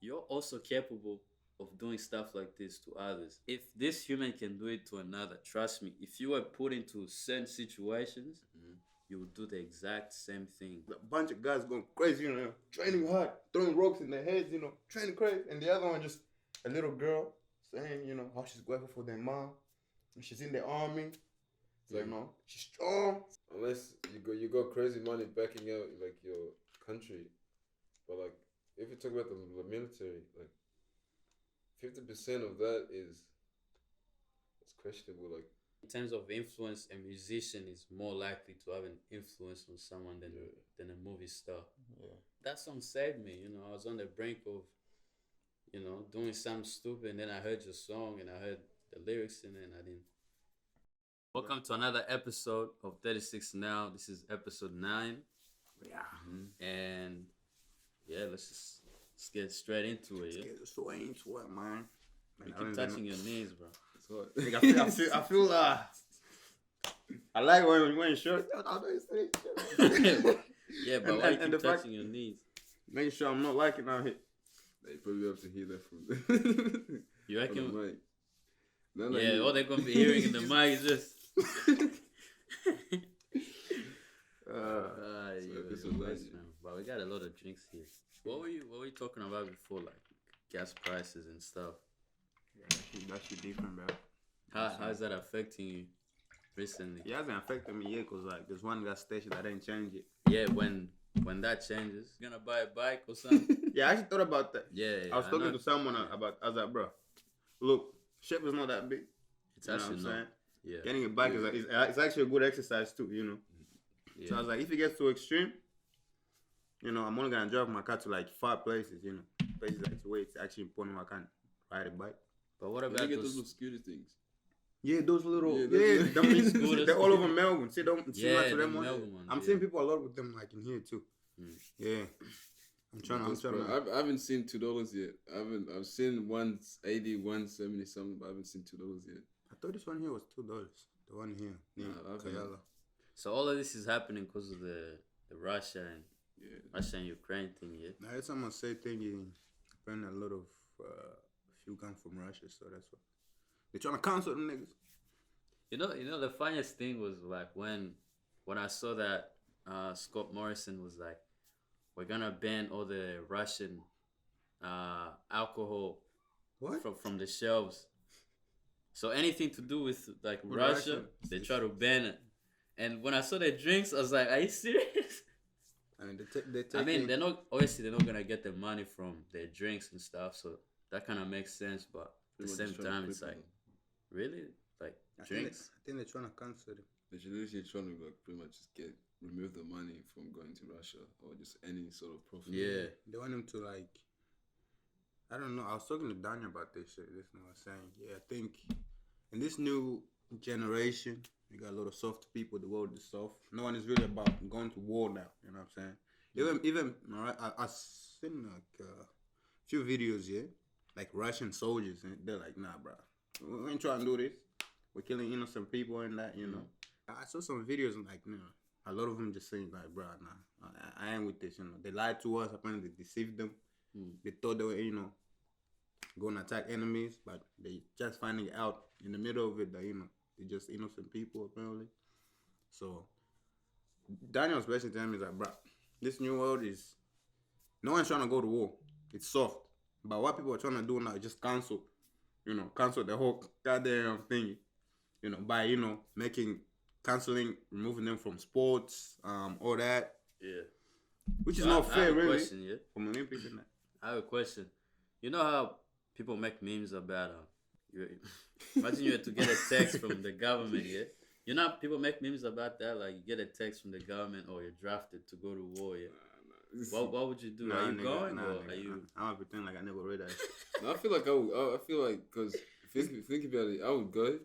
you're also capable of doing stuff like this to others. If this human can do it to another, trust me, if you were put into certain situations, you would do the exact same thing. A bunch of guys going crazy, training hard, throwing rocks in their heads, training crazy. And the other one just a little girl saying, how she's grateful for their mom. And she's in the army. Like, she's strong. Unless you go crazy money backing out like your country. But like if you talk about the military, like 50% of that is questionable. Like in terms of influence, a musician is more likely to have an influence on someone than a movie star. Yeah. That song saved me. I was on the brink of, doing something stupid, and then I heard your song and I heard the lyrics in it, and I didn't. Welcome to another episode of 36 Now. This is episode 9. Yeah. And yeah, let's get straight into it. Let's get straight into it, man. You keep touching your knees, bro. I feel I like when you're short. Yeah, but why you keep touching your knees? Making sure I'm not liking out here. They probably have to hear that from You reckon? The mic. Yeah, all they're gonna be hearing in the mic is just. But we got a lot of drinks here. What were you talking about before, like gas prices and stuff? Yeah, that shit different, bro. How is that affecting you recently? It hasn't affected me yet, cause like there's one gas station that didn't change it. Yeah, when that changes, you're gonna buy a bike or something. Yeah, I actually thought about that. Yeah, I was talking to someone about. I was like, bro, look, ship is not that big. It's actually not. Yeah. Getting a bike is actually a good exercise too, Yeah. So I was like, if it gets too extreme, I'm only gonna drive my car to like 5 places, places like where it's actually important I can't ride a bike. But what about those little scooter things? Yeah, those little scooters. They're all over Melbourne. See, don't see much of them. I'm seeing people a lot with them, like in here too. Yeah, I'm trying. I haven't seen $2 yet. I've seen 180, 170 something, but I haven't seen $2 yet. I thought this one here was $2. The one here, Kayala. So all of this is happening because of the Russia and Ukraine thing, yeah. I heard someone say thinking apparently a lot of fuel come from Russia, so that's what they're trying to cancel them niggas. The funniest thing was like when I saw that Scott Morrison was like, we're gonna ban all the Russian alcohol from the shelves. So anything to do with like Russia, they try to ban it. And when I saw their drinks, I was like, are you serious? I mean, they're not gonna get the money from their drinks and stuff, so that kind of makes sense. But at the same time, it's like, really, like drinks. I think they're trying to cancel it. They're literally trying to like pretty much just remove the money from going to Russia or just any sort of profit. Yeah, they want them to like. I don't know. I was talking to Daniel about this shit. This I was saying, I think in this new generation, you got a lot of soft people. The world is soft. No one is really about going to war now. You know what I'm saying? Even I've seen like a few videos, like Russian soldiers, and they're like, nah, bro, we ain't trying to do this. We're killing innocent people and that, I saw some videos and like, a lot of them just saying like, bro, nah, I ain't with this, They lied to us. Apparently they deceived them. They thought they were, going to attack enemies, but they just finding out in the middle of it that, they're just innocent people apparently. So Daniel's basically telling me like, bro, this new world is, no one's trying to go to war. It's soft. But what people are trying to do now is just cancel the whole goddamn thing, by, canceling, removing them from sports, all that. Yeah. Which is not fair, really. Question, from Olympics and that. I have a question. You know how people make memes about imagine you had to get a text from the government, people make memes about that, like you get a text from the government or you're drafted to go to war, What would you do? Are you going or are you? I'm gonna pretend like I never read that. No, I feel like I feel like because think about it, I would go.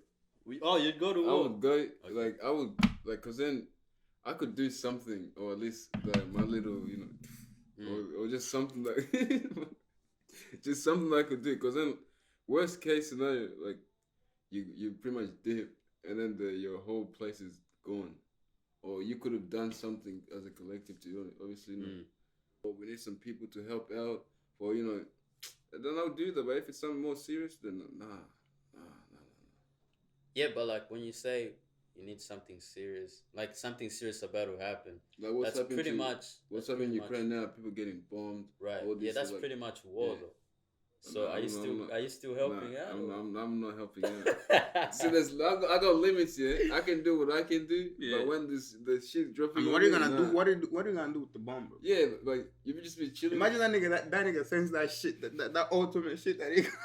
You'd go to war. I would go, like I would like, cause then I could do something, or at least like my little, or just something like, just something I could do. Cause then worst case scenario, like you pretty much dip, and then your whole place is gone, or you could have done something as a collective to obviously. But we need some people to help out, or then I'll do that. But if it's something more serious, then nah. Yeah, but like when you say you need something serious, like something serious about to happen, Like what's that's happening pretty to, much what's that's happening in pretty Ukraine much now? People getting bombed. right. All Yeah, this that's like, pretty much war yeah. though. So Nah, are you still Nah, helping out? I'm not helping out. See, I got limits here. I can do what I can do, Yeah. but when the shit dropping, I mean, what are you gonna do? What are you gonna do with the bomb, bro? Yeah, like you would just be chilling. Imagine that nigga sends that shit, that ultimate shit that he got.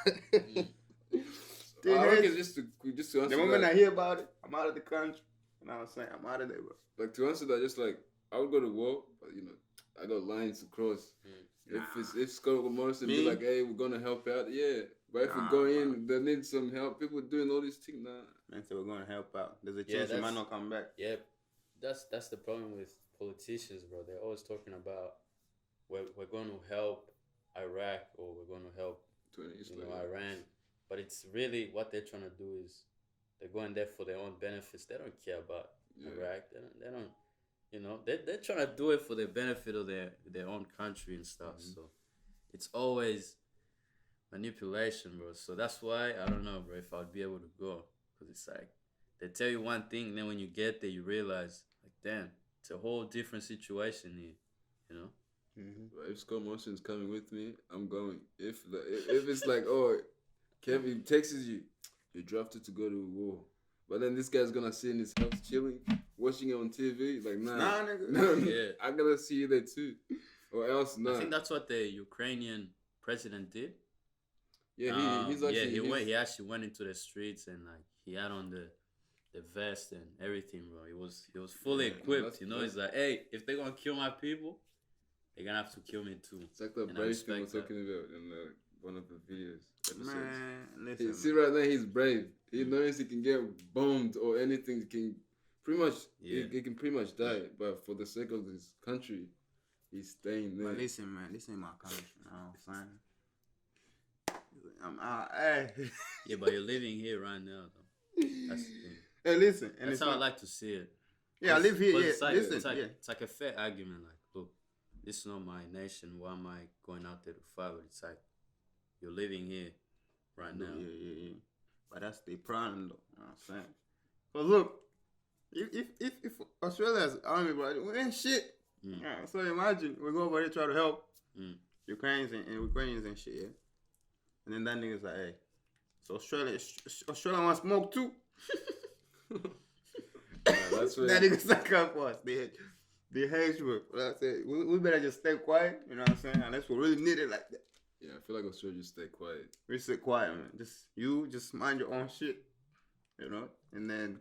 I reckon just to answer the moment that, I hear about it, I'm out of the country. You know what I'm saying? I'm out of there, bro. like to answer that, just like I would go to war, but you know, I got lines to cross. If Scott Morrison be like, hey, we're gonna help out, yeah. But if we go in, they need some help. People doing all these things, nah. Man said we're gonna help out. There's a chance you might not come back. Yeah, that's the problem with politicians, bro. They're always talking about we're going to help Iraq or we're going to help Iran, but it's really what they're trying to do is they're going there for their own benefits. They don't care about Iraq. They don't. You know, they're trying to do it for the benefit of their own country and stuff. So it's always manipulation, bro. So that's why I don't know, bro, if I'd be able to go, because it's like they tell you one thing, and then when you get there, you realize like, damn, it's a whole different situation here. You know. But if Scott Morrison's coming with me, I'm going. If it's like, oh, Kevin texts you, you're drafted to go to war. But then this guy's gonna sit in his house chilling, watching it on TV. Like, nah, nigga. No, yeah. I gotta see you there too. Or else, nah. I think that's what the Ukrainian president did. Yeah, he's actually... Yeah, he actually went into the streets and, like, he had on the vest and everything, bro. He was fully equipped, you know? He's like, hey, if they're gonna kill my people, they're gonna have to kill me too. It's like the brave thing we're talking about in one of the videos. Episodes. Man, listen. See, right now, he's brave. He knows he can get bombed or anything. He can pretty much, he can pretty much die. But for the sake of his country, he's staying there. But listen, man, this ain't my country. You know what I'm saying? I'm out. Hey. Yeah, but you're living here right now, though. That's the thing. Hey, listen. And that's how I like to see it. Yeah, I live here. Yeah, it's like a fair argument. Like, look, this is not my nation. Why am I going out there to fight? But it's like you're living here right now. Yeah. But that's the problem, though. You know what I'm saying? But look, if Australia's army, bro, we ain't shit. Yeah, so imagine we go over there try to help Ukrainians and shit, yeah? And then that nigga's like, hey, so Australia want smoke too? That's what that nigga's not coming for us. They hate you. I said, we better just stay quiet, you know what I'm saying? Unless we really need it like that. Yeah, I feel like Australia just stay quiet. We sit quiet, man. Just mind your own shit, you know? And then,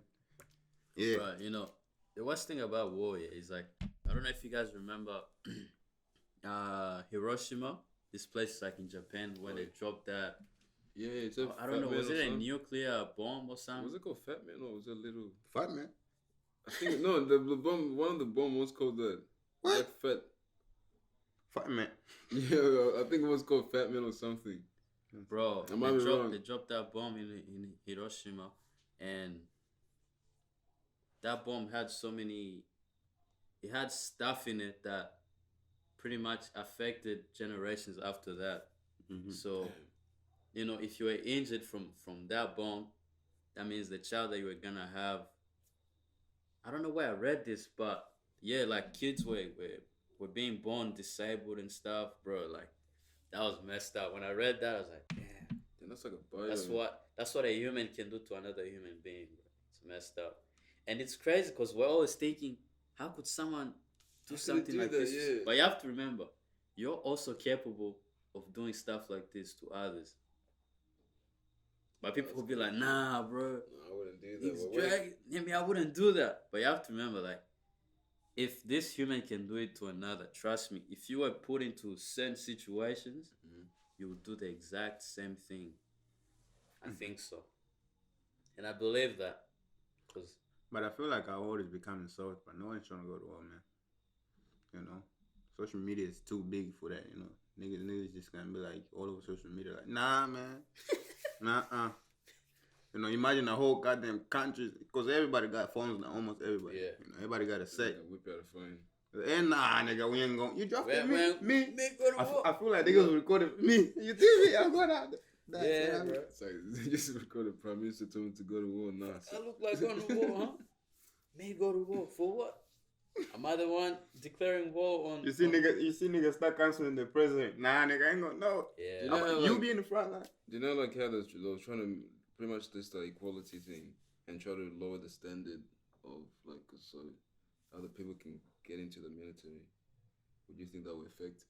yeah. Right, you know, the worst thing about war is like, I don't know if you guys remember Hiroshima. This place is like in Japan where they dropped that. Yeah, it's I don't know, was it a nuclear bomb or something? Was it called Fat Man or was it a little... Fat Man? I think, no, the bomb, one of the bomb was called the... What? Like Fat Man. Yeah, I think it was called Fat Man or something. Bro, they dropped that bomb in Hiroshima, and that bomb had it had stuff in it that pretty much affected generations after that. So, you know, if you were injured from that bomb, that means the child that you were gonna have, I don't know where I read this, but yeah, like kids were being born disabled and stuff, bro. Like that was messed up. When I read that, I was like, damn. That's like a bio. That's what a human can do to another human being, bro. It's messed up. And it's crazy because we're always thinking, how could someone do something like this? Yeah. But you have to remember, you're also capable of doing stuff like this to others. But people will be like, nah, bro. No, I wouldn't do that. He's dragging. Maybe I wouldn't do that. But you have to remember, like, if this human can do it to another, trust me, if you were put into certain situations, you would do the exact same thing. I think so. And I believe that. But I feel like our world is becoming soft, but no one's trying to go to war, man. You know? Social media is too big for that, you know? Niggas just gonna be like, all over social media, like, nah, man. Nah. You know, imagine a whole goddamn country, because everybody got phones now, almost everybody. Yeah. You know, everybody got a set. Whip out a phone. And nah, nigga, we ain't going. You dropping me. go to war. I feel like niggas recorded me. You see me? I'm going out. Yeah, bro. It's like they just recorded Prime Minister told me to go to war. Nah, I look like going to war, huh? Me go to war for what? Am I the one declaring war on? You see niggas start canceling the president. Nah, nigga, I ain't gonna know. Yeah. You know how, You like, be in the front line. do you know like how they were trying to pretty much this equality thing and try to lower the standard of like so other people can get into the military? Would you think that would affect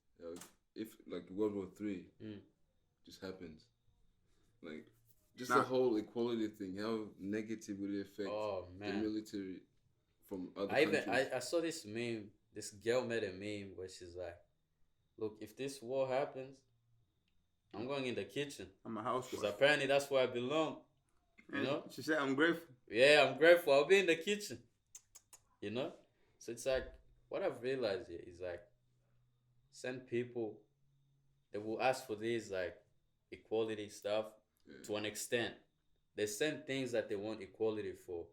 if like World War III just happens? Like just the whole equality thing, how negative would it affect the military from other countries? I saw this meme. This girl made a meme where she's like, "Look, if this war happens, I'm going in the kitchen. I'm a housewife. Because apparently that's where I belong. You know?" She said, "I'm grateful." Yeah, I'm grateful. I'll be in the kitchen. You know? So it's like, what I've realized here is like, send people that will ask for these like equality stuff to an extent. They send things that they want equality for,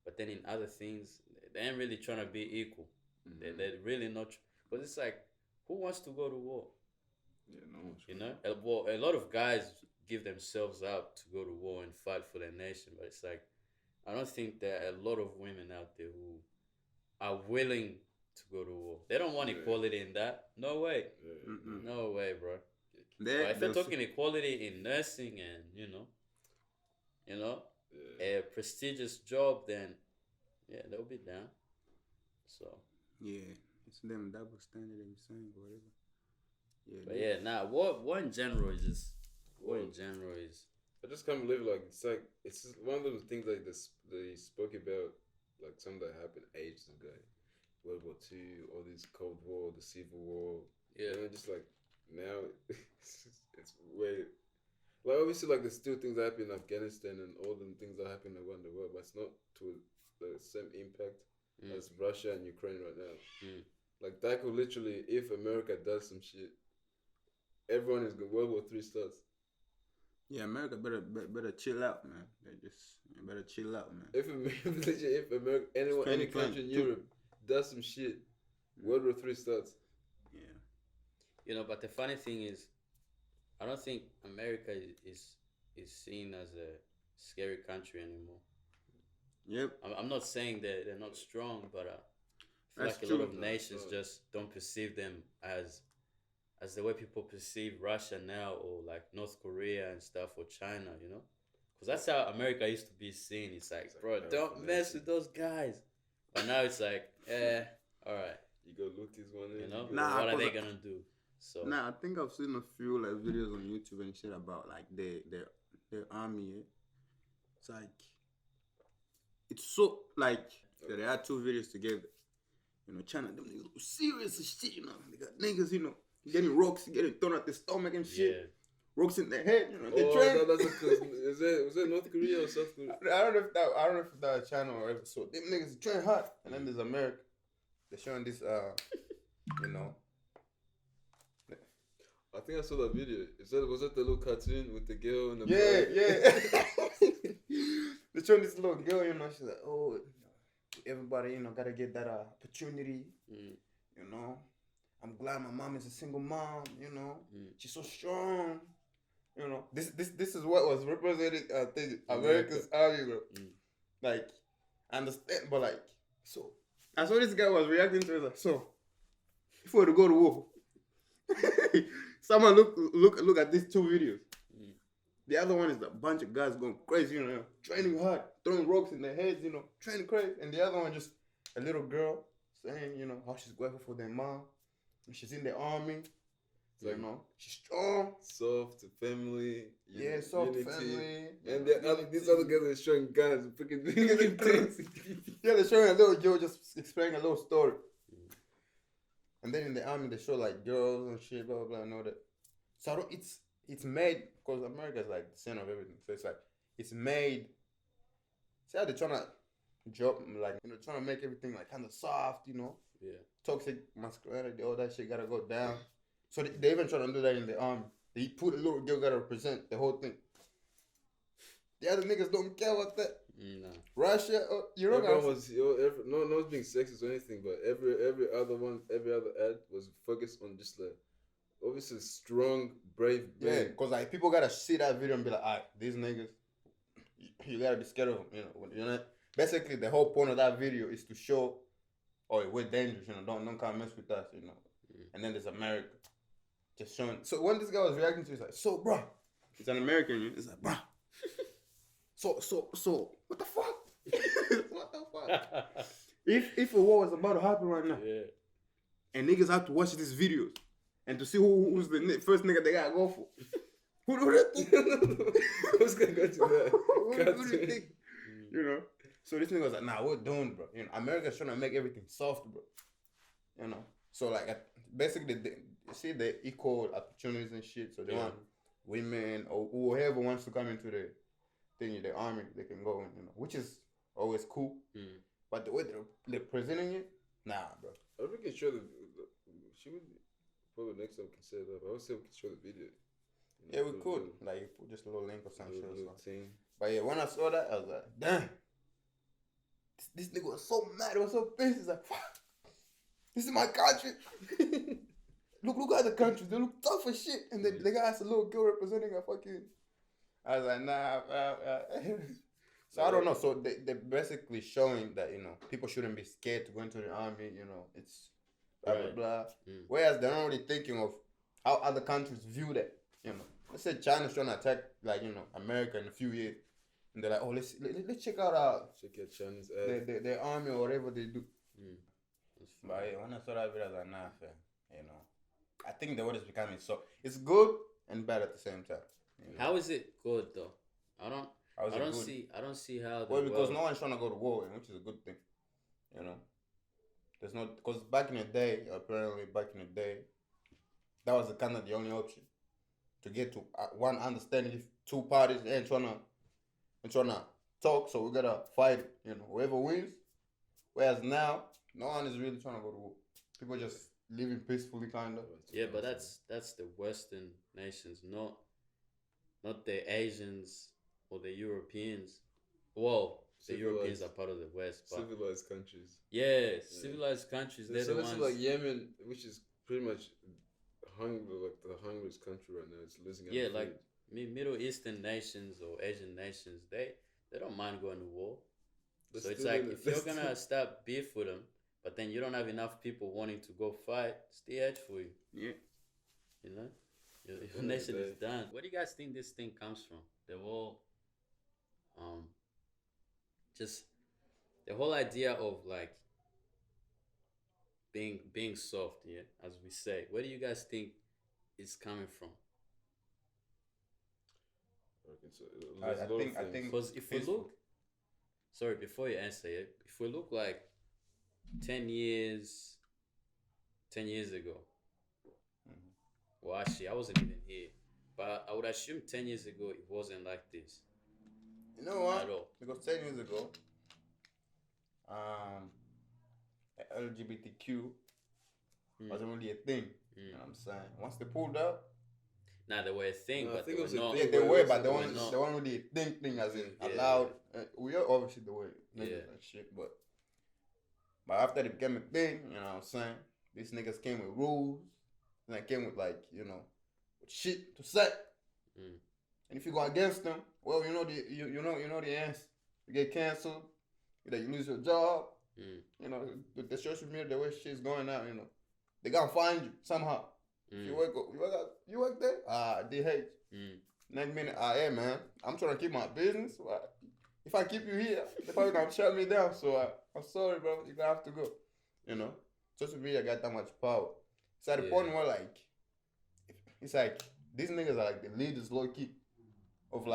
but then in other things, they ain't really trying to be equal. They're really not. Because it's like, who wants to go to war? Yeah, no one. You know? A lot of guys give themselves out to go to war and fight for their nation, but it's like, I don't think there are a lot of women out there who are willing to go to war. They don't want equality in that. No way. No way, bro. But if you're talking equality in nursing and, you know, a prestigious job, then, yeah, they'll be down. So. Yeah, it's them double standard they be saying, whatever. Yeah, but yeah, nah, war in general is just, I just can't believe it's just one of those things like this they spoke about, like something that happened ages ago, World War II, all this Cold War, the Civil War. Yeah, and just like now, it's way like obviously like there's still things that happen in Afghanistan and all the things that happen around the world, but it's not to the same impact as Russia and Ukraine right now. Like that could literally, if America does some shit, everyone is good. World War III starts. Yeah, America better chill out, man. Better chill out, man. If America, any country in Europe does some shit, World War III starts. Yeah. You know, but the funny thing is, I don't think America is seen as a scary country anymore. Yep. I'm not saying that they're not strong, but I feel That's like true. a lot of nations just don't perceive them as the way people perceive Russia now, or like North Korea and stuff, or China, you know? Because that's how America used to be seen. It's like, bro, don't mess with those guys. But now it's like, all right. You go loot this one. You know? What are they going to do? So. Nah, I think I've seen a few like videos on YouTube and shit about like their army. Yeah? It's like, it's so like, they had two videos together. You know, China, them niggas serious as shit, you know? They got niggas, you know, getting rocks, getting thrown at the stomach and shit. Yeah. Rocks in their head, you know. They train. Was that North Korea or South Korea? I don't know if that was China or whatever. So them niggas train hard, and then there's America. They're showing this, you know. I think I saw that video. Was that the little cartoon with the girl and the yeah. They're showing this little girl, you know. She's like, oh, everybody, you know, gotta get that opportunity, you know. I'm glad my mom is a single mom, you know. She's so strong, you know. This is what was represented, I think, America's army, bro. Like, I understand, but like, so I saw this guy was reacting to it, like, so if we were to go to war, someone look at these two videos. The other one is a bunch of guys going crazy, you know, training hard, throwing rocks in their heads, you know, training crazy. And the other one just a little girl saying, you know, how she's grateful for their mom. She's in the army. So, you know, she's strong. Soft family. Yeah, soft unity. Family. And these other guys are showing guns. Freaking intense. Yeah, they're showing a little girl just explaining a little story. And then in the army, they show like girls and shit, blah, blah, blah, and all that. So it's made, because America is like the center of everything. So it's like, it's made. See how they're trying to drop, like, you know, trying to make everything like kind of soft, you know? Yeah. Toxic masculinity, all that shit gotta go down. So they even trying to do that in the army. They put a little girl gotta represent the whole thing. The other niggas don't care about that. No. Russia, Europe. Everyone was no one's being sexist or anything, but every other ad was focused on just like obviously strong, brave Yeah, men. because like people gotta see that video and be like, alright, these niggas, you gotta be scared of them. You know. Basically, the whole point of that video is to show, oh, we're dangerous. Don't come mess with us. And then there's America, just showing. So when this guy was reacting to, it, he's like, so bro, it's an American. He's like, bro. So, what the fuck? What the fuck? If a war was about to happen right now, and niggas have to watch these videos and to see who's the first nigga they gotta go for, who do they think? Who's gonna go to that? Who do you think? So this nigga was like, nah, we're done, bro. America's trying to make everything soft, bro. So like basically, they equal opportunities and shit. So they want women or whoever wants to come into the army, they can go, which is always cool. But the way they're presenting it, nah, bro. I think we can show she would probably next time we can set it up. I would say we can show the video. Yeah, we could. Like, put just a little link or something. But yeah, when I saw that, I was like, damn. This nigga was so mad. He was so pissed. He's like, fuck. This is my country. Look at the countries. They look tough as shit. And then the guy has a little girl representing a fucking... I was like, nah. So I don't know. So they're basically showing that, people shouldn't be scared to go into the army. It's blah, blah, blah. Whereas they're not really thinking of how other countries view that. Let's say China's trying to attack, like, America in a few years. And they're like, oh, let's check out Chinese their army or whatever they do. But yeah, when I saw that video, I was like, nah, fam. I think the world is becoming so... It's good and bad at the same time. How is it good though? I don't see how. Well, because no one's trying to go to war, which is a good thing. There's no, because back in the day, that was kind of the only option to get to one understanding. If two parties ain't trying to talk, so we gotta fight. Whoever wins. Whereas now, no one is really trying to go to war. People just living peacefully, kind of. Yeah, but that's the Western nations, not the Asians or the Europeans. Well, the Europeans are part of the West. But civilized countries. Yeah, civilized countries. They're the ones. Like Yemen, which is pretty much the hungriest country right now. It's losing. Yeah, like Middle Eastern nations or Asian nations, they don't mind going to war. So it's like if you're gonna start beef with them, but then you don't have enough people wanting to go fight, it's the edge for you. Yeah. Your nation is done. Where do you guys think this thing comes from? The whole, just the whole idea of like being soft, yeah, as we say. Where do you guys think it's coming from? I think because if we look, sorry, before you answer it, if we look like 10 years ago. Well, actually, I wasn't even here, but I would assume 10 years ago it wasn't like this. You know what? At all. Because 10 years ago, LGBTQ wasn't really a thing. You know what I'm saying? Once they pulled up, they were a thing, but they were not. Yeah, they were, but they weren't really a thing as in allowed. We are obviously the way niggas and shit, but after it became a thing, you know what I'm saying? These niggas came with rules. And I came with with shit to say. And if you go against them, well, you know the answer. You get canceled. Either you lose your job. The social media, the way shit's going out, they gonna find you somehow. You work there? They hate you. Next minute, hey man, I'm trying to keep my business. If I keep you here, they're probably gonna shut me down. So I'm sorry, bro. You're gonna have to go. Social media got that much power. It's at the point where it's like these niggas are like the leaders, low key, of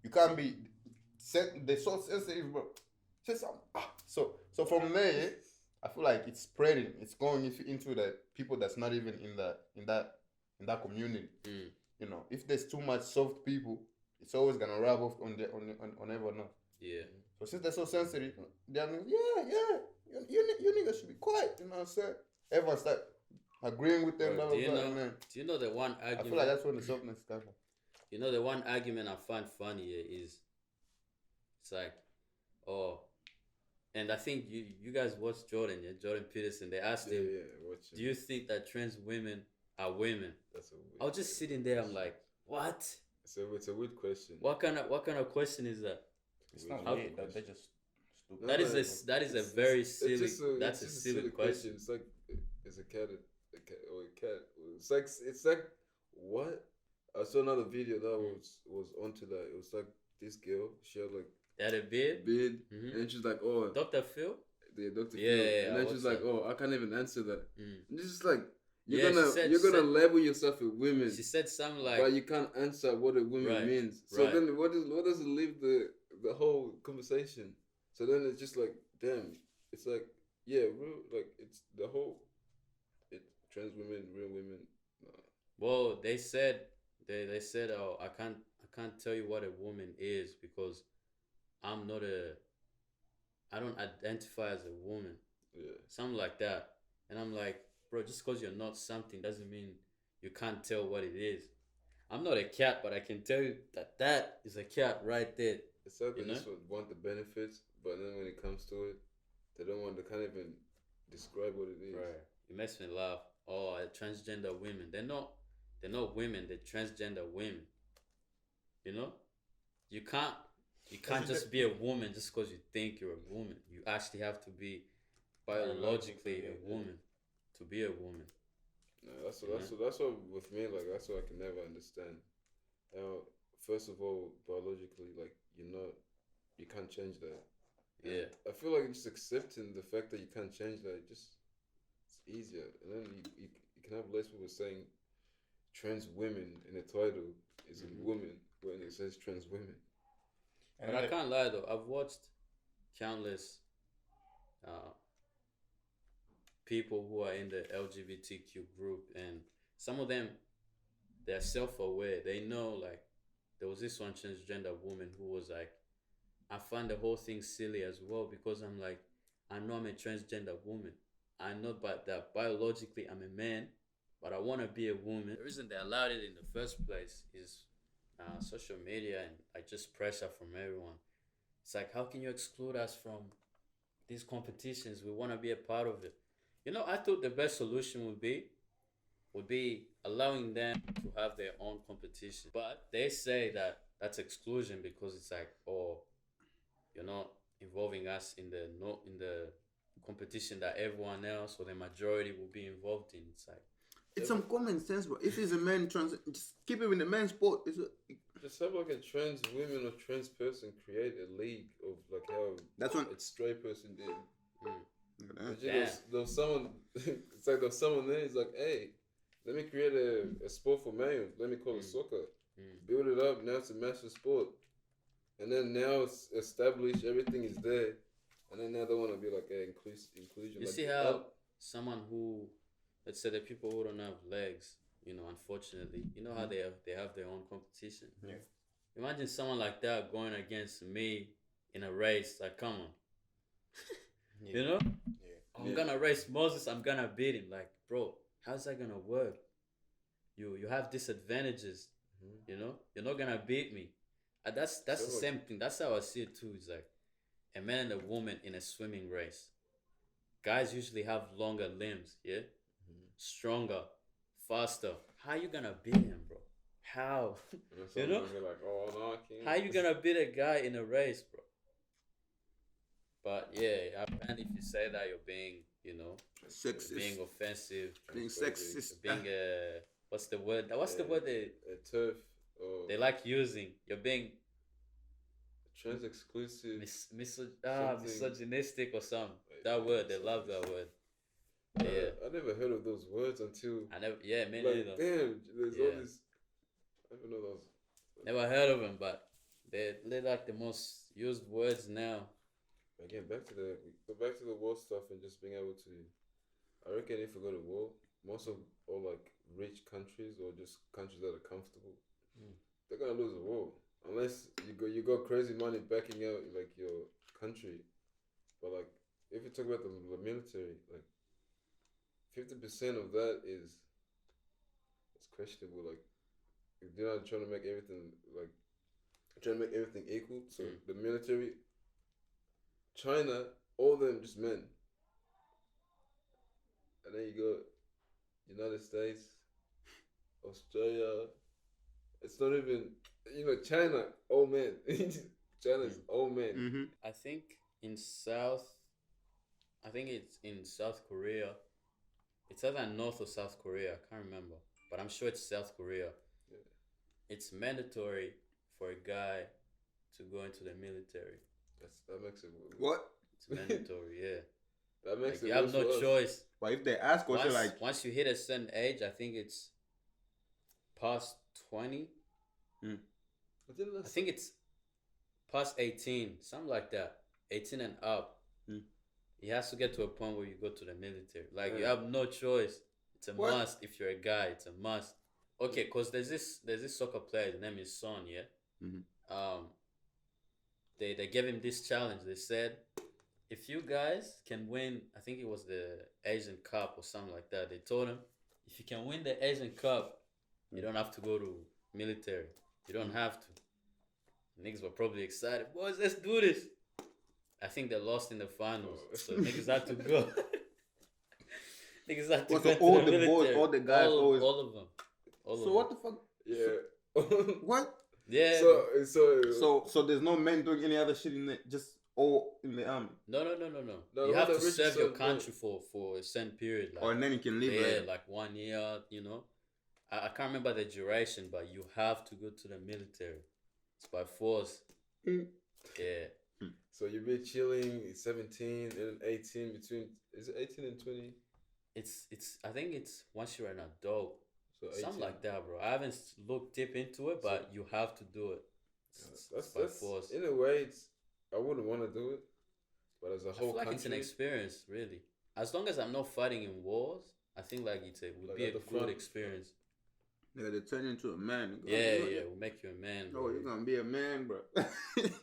you can't be. They're so sensitive, bro. Say something. So from there, I feel like it's spreading. It's going into the people that's not even in that community. If there's too much soft people, it's always gonna rub off on everyone else. Yeah. So since they're so sensitive, they're like, you niggas should be quiet. You know what I'm saying? Everyone start agreeing with them. Do you know the one argument? I feel like that's when the softness comes from. The one argument I find funny is It's like, oh, and I think you guys watched Jordan, yeah, Jordan Peterson. They asked him, Watching. "Do you think that trans women are women?" That's a weird I was just sitting there. I'm like, what? it's a weird question. What kind of question is that? It's not How- weird. They're just stupid. That is a very silly. That's a just silly question. It's like it's a cat or a cat. It's like what? I saw another video that was onto that. It was like this girl. She had like That a beard? and then she's like, oh, Dr. Phil? the Dr. Yeah, Phil. yeah, And I then she's like, watched oh, I can't even answer that. Mm. And it's just like Yeah, you're gonna label yourself with women, She said something but like, you can't answer what a woman Right, means. So right. then what does it leave the whole conversation? So then it's just like, damn, it's like, yeah, real, like it's the whole trans women, real women. Nah. well, they said, oh, I can't tell you what a woman is because I don't identify as a woman. Yeah. Something like that. And I'm like, bro, just because you're not something doesn't mean you can't tell what it is. I'm not a cat, but I can tell you that is a cat right there. It's sad they You know? just want the benefits, but then when it comes to it, they can't even describe what it is. Right. It makes me laugh. Oh, transgender women. They're not women, they're transgender women. You know? You can't just be a woman just because you think you're a woman. You actually have to be biologically a woman to be a woman. No, that's what with me, like that's what I can never understand. First of all, biologically, like you can't change that. Yeah. I feel like just accepting the fact that you can't change that, it's easier. And then you can have less people saying trans women in the title is a woman when it says trans women. But I can't lie though, I've watched countless people who are in the LGBTQ group, and some of them, they're self-aware. They know, like, there was this one transgender woman who was like, I find the whole thing silly as well because I'm like, I know I'm a transgender woman. I know that biologically I'm a man, but I want to be a woman. The reason they allowed it in the first place is social media and like just pressure from everyone. It's like, how can you exclude us from these competitions? We want to be a part of it. You know, I thought the best solution would be allowing them to have their own competition. But they say that that's exclusion because it's like, oh, you're not involving us in the competition that everyone else or the majority will be involved in. It's like, it's some common sense, bro. If it's a man just keep it in the men's sport. Just have like a trans woman or trans person create a league of like how That's what a straight person did. Damn. There was someone. It's like there was someone there. He's like, hey, let me create a sport for males. Let me call it soccer. Build it up. Now it's a massive sport. And then now it's established. Everything is there. And then now they want to be like, hey, inclusion. You like, see how someone who, let's say the people who don't have legs, you know, unfortunately, you know how they have their own competition. Yeah. Imagine someone like that going against me in a race. Like, come on. You know? Yeah. I'm gonna race Moses, I'm gonna beat him. Like, bro, how's that gonna work? You have disadvantages, you know? You're not gonna beat me. That's the same thing. That's how I see it too. It's like a man and a woman in a swimming race. Guys usually have longer limbs, yeah? Stronger, faster. How you gonna beat him, bro? How? You know? Like, oh, no, I can't. How you gonna beat a guy in a race, bro? But yeah, apparently if you say that, you're being, you know, Sexist. being offensive, Being sexist. being what's the word? What's the word a turf or they like using? You're being trans exclusive. misogynistic or something. That word, they love that word. Yeah, I never heard of those words until I never. Yeah, me like, neither. damn, there's all this. I don't know those. Never heard of them, but they're like the most used words now. Again, go back to the war stuff and just being able to. I reckon if we go to war, most of all like rich countries or just countries that are comfortable, they're gonna lose the war unless you got crazy money backing out like your country. But like if you talk about the military, like 50% of that is it's questionable. Like they're not trying to make everything like trying to make everything equal. So the military, China, all of them just men. And then you go United States, Australia. It's not even, China, all men. China's all men. Mm-hmm. I think it's in South Korea. It's either North or South Korea. I can't remember, but I'm sure it's South Korea. Yeah. It's mandatory for a guy to go into the military. That makes it. What? It's mandatory, yeah. That makes Like, it. you have worse no for us. choice. But if they ask, what's it like? Once you hit a certain age, I think it's past 20. I think it's past 18, something like that. 18 and up. It has to get to a point where you go to the military. Like, you have no choice. It's a What? must. If you're a guy, it's a must. Okay, because there's this soccer player. His name is Son. Yeah. They gave him this challenge. They said, if you guys can win, I think it was the Asian Cup or something like that. They told him, if you can win the Asian Cup, you don't have to go to military. You don't have to. Niggas were probably excited. Boys, let's do this. I think they lost in the finals, so niggas had to go. Niggas had to What, go so to all the the military. boys, all the guys, always. All of them. So what the fuck? Yeah. What? Yeah. So there's no men doing any other shit in it, just all in the army. No. No, You have the to rich serve your son, country for a certain period. Like, Or and then you can leave. yeah, like 1 year, I can't remember the duration, but you have to go to the military. It's by force. Yeah. So you'll be chilling 17 and 18 between. Is it 18 and 20? It's. I think it's once you're an adult, So 18. something like that, bro. I haven't looked deep into it, but you have to do it. It's by force. In a way, I wouldn't want to do it, but as a I whole feel like country, it's an experience, really. As long as I'm not fighting in wars, I think like would Like be a at the good front. experience. They turn you into a man. Yeah, will make you a man. No, Bro. you're gonna be a man, bro.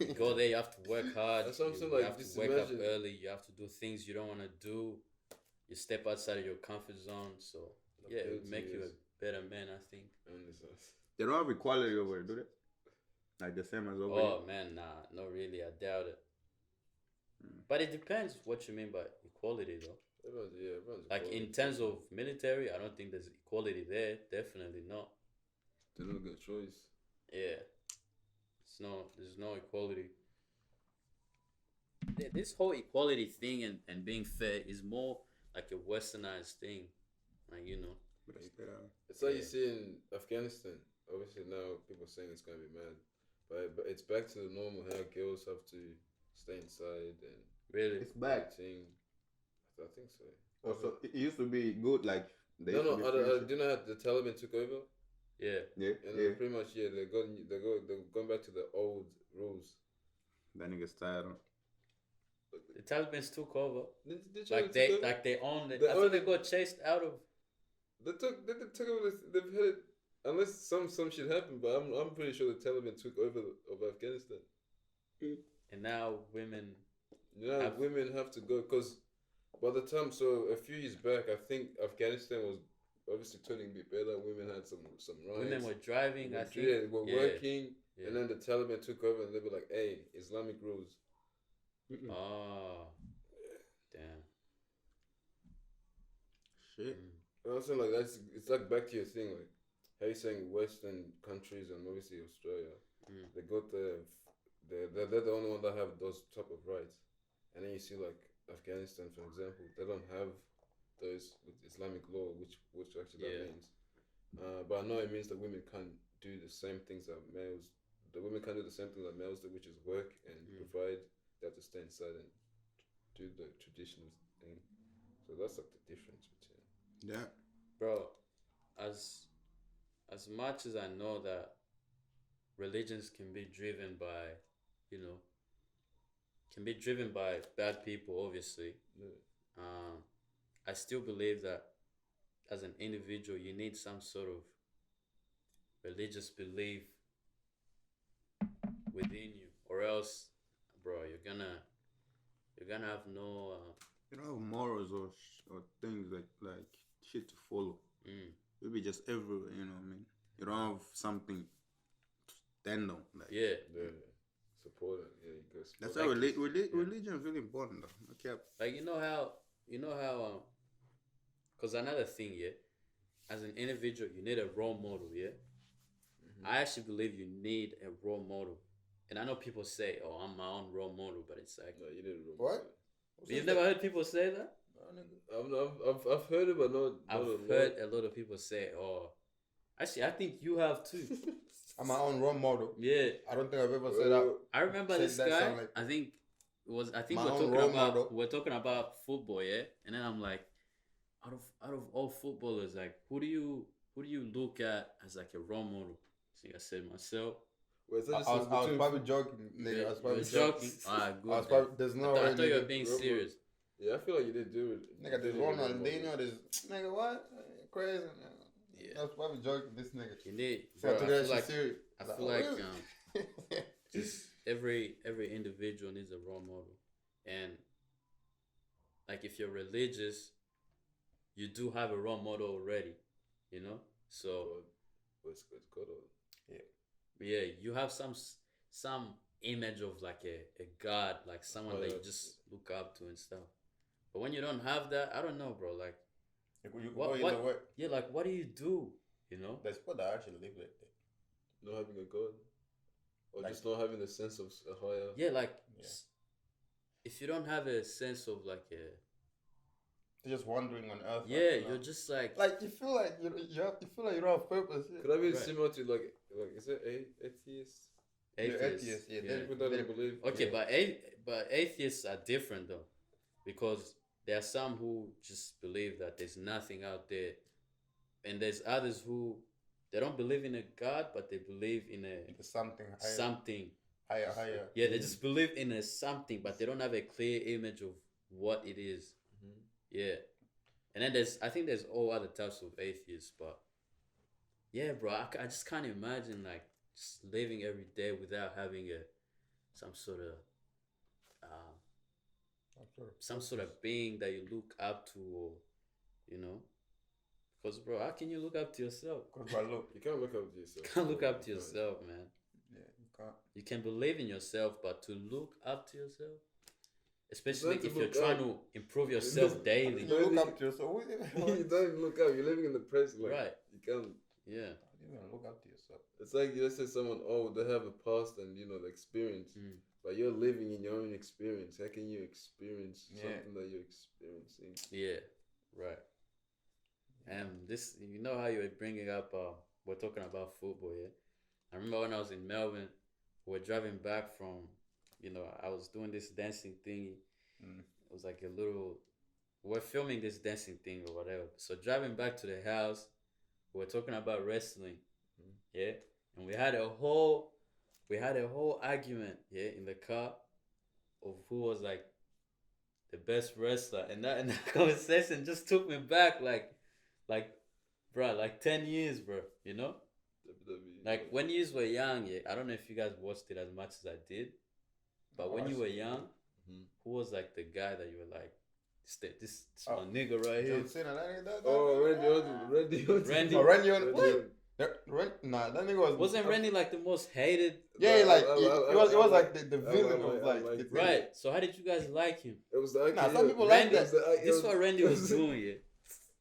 You go there, you have to work hard. That's what I'm saying, You like, have to just wake imagine- up early. You have to do things you don't want to do. You step outside of your comfort zone. So yeah, it would make you a better man, I think. They don't have equality over there, do they? Like the same as over Oh man, nah, not really. I doubt it. But it depends what you mean by equality, though. Everyone's Like in terms of military, I don't think there's equality there. Definitely not. they don't get a choice. Yeah, there's no equality. This whole equality thing and being fair is more like a westernized thing, like It's like you see in Afghanistan. Obviously now people are saying it's gonna be mad, but it's back to the normal. How girls have to stay inside and really. It's back. thing. I think so. Also, it used to be good, like they No, used to be do friendship. you know how the Taliban took over? Yeah, And then pretty much they're going back to the old rules. That nigga's tired. the Taliban's took over. China Like took over? they owned it. They I own think they it. got chased out of. They took over. They've had it unless some shit happened, but I'm pretty sure the Taliban took over of Afghanistan. And now women. Women have to go because by the time, so a few years back, I think Afghanistan was obviously turning a bit better. Women had some rights. Women were driving. I think. Yeah, they were working, Yeah. and then the Taliban took over, and they were like, "Hey, Islamic rules." Oh, damn. Shit. And I'm saying like it's like back to your thing, like how you saying Western countries and obviously Australia, they got they're the only one that have those type of rights, and then you see like Afghanistan, for example, they don't have those with Islamic law, which actually that means. But I know it means that women can't do the same things that males. The women can't do the same things that males do, which is work and provide. They have to stay inside and do the traditional thing. So that's like the difference between. Yeah. Bro, as much as I know that religions can be driven by, can be driven by bad people, obviously. Yeah. I still believe that as an individual, you need some sort of religious belief within you, or else, bro, you're gonna have no. You don't have morals or things like shit to follow. You'll be just everywhere. You know what I mean? You don't have something stand on. Like, Yeah. Yeah. Support it. Yeah, you go support that's it. how Like- religion is really important though. Okay. Like you know how because another thing, yeah, as an individual you need a role model, yeah. I actually believe you need a role model. And I know people say, "Oh, I'm my own role model," but it's like, No, you didn't. What? you've never heard people say that. I've heard it, but not. I've heard a lot of people say, "Oh, actually, I think you have too." I'm my own role model. Yeah, I don't think I've ever said that. I remember Said this that guy. sound like- I think My we're own talking role about model. football, yeah. And then I'm like, out of all footballers, like who do you look at as like a role model? See, I said myself. Wait, is I that just was between probably joking, nigga. I was You probably were joking. joking. Alright, good. I was then. probably, there's I no thought, way. I thought you were Nigga. being Role model. serious. Yeah, I feel like you did do it. Nigga, there's You did it, Ronaldinho, there's nigga what? Crazy. Man. Yeah. I was probably joking. This nigga. You need, So I bro. took I that feel shit like serious. I was feel like, like oh, just every individual needs a role model, and like if you're religious, you do have a role model already, you know. So What's good? yeah, you have some image of like a god, like someone Oh, that yeah. you just look up to and stuff. But when you don't have that, I don't know, bro. Like, you could What- go either what- way. yeah, like what do you do? You know? There's people that actually live like that. Not having a god, or Like- just not having a sense of a higher. Yeah, like Yeah. if you don't have a sense of like a They're just wandering on earth. yeah, like, you know. you're just like you feel like you feel like you don't have purpose. Yeah. Could I be Right. similar to like is it atheist? atheists. Yeah, Yeah. People that don't believe. Okay, Yeah. but atheists are different though, because there are some who just believe that there's nothing out there, and there's others who they don't believe in a god, but they believe in a It's something higher. something. Higher. Yeah, they just believe in a something, but they don't have a clear image of what it is. Mhm. Yeah, and then I think there's all other types of atheists, but yeah, bro, I just can't imagine like just living every day without having some sort of some sort of being that you look up to, or you know, because bro, how can you look up to yourself? Cause by look, You can't look up to yourself. You can't look up to You can't. yourself, man. yeah, you can't. You can believe in yourself, but to look up to yourself, especially Learn to if you're look trying up. to improve yourself daily. You look up to yourself. You don't even look up. You're living in the present. Like, Right. You can't. Yeah. You even look up to yourself. It's like you just say someone, oh, they have a past and the experience, Mm. but you're living in your own experience. How can you experience Yeah. something that you're experiencing? Yeah. Right. And this, you know how you were bringing up, we're talking about football, yeah? I remember when I was in Melbourne, we were driving back from, I was doing this dancing thingy. Mm. It was like we're filming this dancing thing or whatever. So driving back to the house, we were talking about wrestling, yeah? And we had a whole argument, yeah, in the car of who was like the best wrestler. And that conversation just took me back bro, like 10 years, bro, you know? WWE. Like when you were young, yeah, I don't know if you guys watched it as much as I did, but when you were young, who was like the guy that you were like, this my nigga right here? John Cena, that Oh, Randy Orton. Randy. Oh, Randy Orton. Randy What? Orton. Nah, that nigga Wasn't Randy like the most hated? Yeah, like I- it was like the villain of like like the it. thing. Right. So how did you guys like him? It was the Nah, some people like Randy, that. this is what Randy was doing, yeah.